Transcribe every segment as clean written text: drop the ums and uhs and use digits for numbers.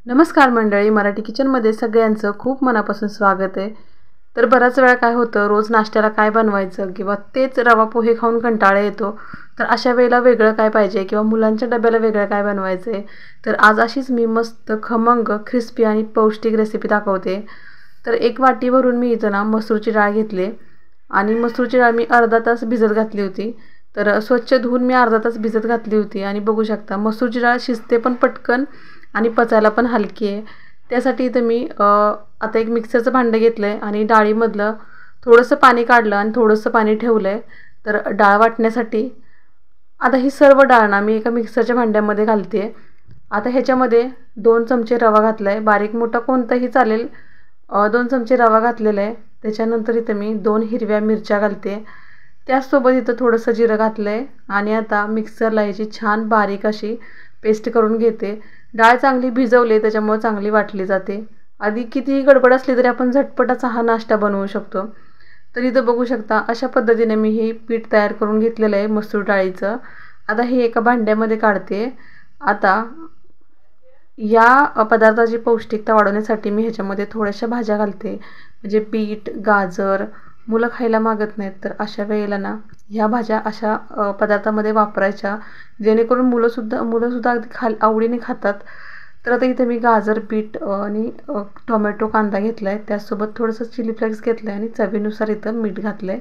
नमस्कार मंडळी, मराठी किचनमध्ये सगळ्यांचं खूप मनापासून स्वागत आहे। तर बराच वेळा काय होतं, रोज नाश्त्याला काय बनवायचं किंवा तेच रवा पोहे खाऊन कंटाळा येतो। तर अशा वेळेला वेगळं काय पाहिजे किंवा मुलांच्या डब्याला वेगळं काय बनवायचं आहे। तर आज अशीच मी मस्त खमंग क्रिस्पी आणि पौष्टिक रेसिपी दाखवते। तर एक वाटी भरून मी इथं ना मसूरची डाळ घेतली आणि मसूरची डाळ मी अर्धा तास भिजत घातली होती। तर स्वच्छ धुवून मी अर्धा तास भिजत घातली होती आणि बघू शकता मसूरची डाळ शिजते पण पटकन आणि पचायला पण हलकी आहे। त्यासाठी इथं मी आता एक मिक्सरचं भांडं घेतलं आहे आणि डाळीमधलं थोडंसं पाणी काढलं आणि थोडंसं पाणी ठेवलं आहे तर डाळ वाटण्यासाठी। आता ही सर्व डाळ ना मी एका मिक्सरच्या भांड्यामध्ये घालते आहे। आता ह्याच्यामध्ये 2 चमचे रवा घातला आहे, बारीक मोठा कोणताही चालेल। 2 चमचे रवा घातलेला आहे। त्याच्यानंतर इथं मी 2 हिरव्या मिरच्या घालते, त्याचसोबत इथं थोडंसं जिरं घातलं आहे आणि आता मिक्सरला याची छान बारीक अशी पेस्ट करून घेते। डाळ चांगली भिजवली त्याच्यामुळे चांगली वाटली जाते। आधी कितीही गडबड असली तरी आपण झटपटाचा हा नाश्ता बनवू शकतो। तर इथं बघू शकता अशा पद्धतीने मी हे पीठ तयार करून घेतलेलं आहे मसूर डाळीचं। आता हे एका भांड्यामध्ये काढते। आता या पदार्थाची पौष्टिकता वाढवण्यासाठी मी ह्याच्यामध्ये थोड्याशा भाज्या घालते, म्हणजे बीट, गाजर। मुलं खायला मागत नाहीत तर अशा वेळेला ना ह्या भाज्या अशा पदार्थामध्ये वापरायच्या, जेणेकरून मुलंसुद्धा अगदी आवडीने खातात। तर आता इथे मी गाजर, बीट आणि टोमॅटो, कांदा घेतला आहे, त्याचसोबत थोडंसं चिली फ्लेक्स घेतलं आहे आणि चवीनुसार इथं मीठ घातलं आहे।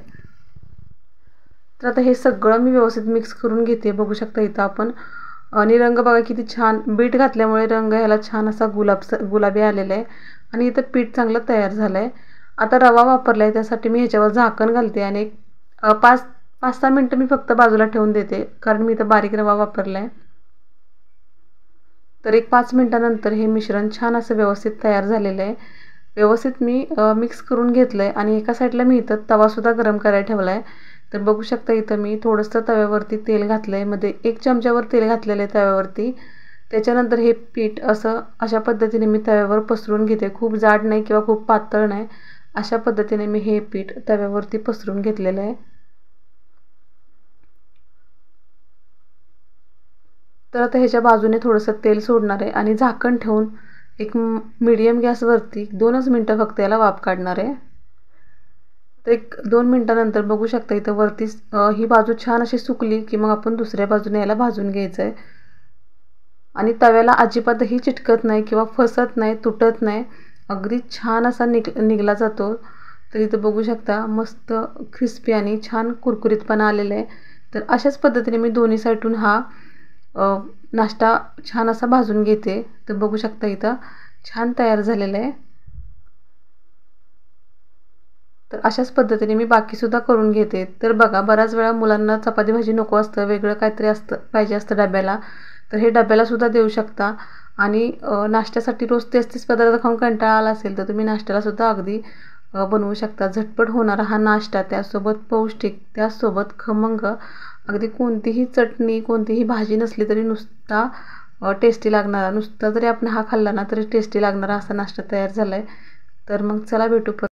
तर आता हे सगळं मी व्यवस्थित मिक्स करून घेते। बघू शकता इथं आपण आणि रंग बघा किती छान, बीट घातल्यामुळे रंग ह्याला छान असा गुलाबी आलेला आहे आणि इथं पीठ चांगलं तयार झालं आहे। आता रवा वापरला आहे त्यासाठी मी ह्याच्यावर झाकण घालते आणि 5-6 मिनटं मी फक्त बाजूला ठेवून देते, कारण मी इथं बारीक रवा वापरला आहे। तर एक 5 मिनटानंतर हे मिश्रण छान असं व्यवस्थित तयार झालेलं आहे। व्यवस्थित मी मिक्स करून घेतलं आहे आणि एका साईडला मी इथं तवासुद्धा गरम करायला ठेवला आहे। तर बघू शकता इथं मी थोडंसं तव्यावरती तेल घातलं आहे, मध्ये 1 चमच्यावर तेल घातलेलं आहे तव्यावरती। त्याच्यानंतर हे पीठ अशा पद्धतीने मी तव्यावर पसरून घेते, खूप जाड नाही किंवा खूप पातळ नाही, अशा पद्धतीने मी हे पीठ तव्यावरती पसरून घेतलेलं आहे। तर आता ह्याच्या बाजूने थोडंसं तेल सोडणार आहे आणि झाकण ठेवून एक मीडियम गॅसवरती 2च मिनटं फक्त याला वाफ काढणार आहे। तर एक 2 मिनटानंतर बघू शकता इथं वरती ही बाजू छान अशी सुकली की मग आपण दुसऱ्या बाजूने याला भाजून घ्यायचं आहे आणि तव्याला अजिबातही चिटकत नाही किंवा फसत नाही, तुटत नाही, अगदी छान असा निघला जातो। तर इथं बघू शकता मस्त क्रिस्पी आणि छान कुरकुरीतपणा आलेला आहे। तर अशाच पद्धतीने मी दोन्ही साईडून हा नाश्ता छान असा भाजून घेते। तर बघू शकता इथं छान तयार झालेलं आहे। तर अशाच पद्धतीने मी बाकीसुद्धा करून घेते। तर बघा बऱ्याच वेळा मुलांना चपाती भाजी नको असतं, वेगळं काहीतरी पाहिजे असतं डब्याला, तर हे डब्यालासुद्धा देऊ शकता आणि नाश्त्यासाठी रोज तेच पदार्थ खाऊन कंटाळा आला असेल तर तुम्ही नाश्त्यालासुद्धा अगदी बनवू शकता। झटपट होणारा हा नाश्ता, त्यासोबत पौष्टिक, त्याचसोबत खमंग, अगदी कोणतीही चटणी, कोणतीही भाजी नसली तरी नुसता टेस्टी लागणारा, नुसता जरी आपण हा खाल्ला ना तरी टेस्टी लागणारा असा नाश्ता तयार झाला आहे। तर मग चला भेटू परत।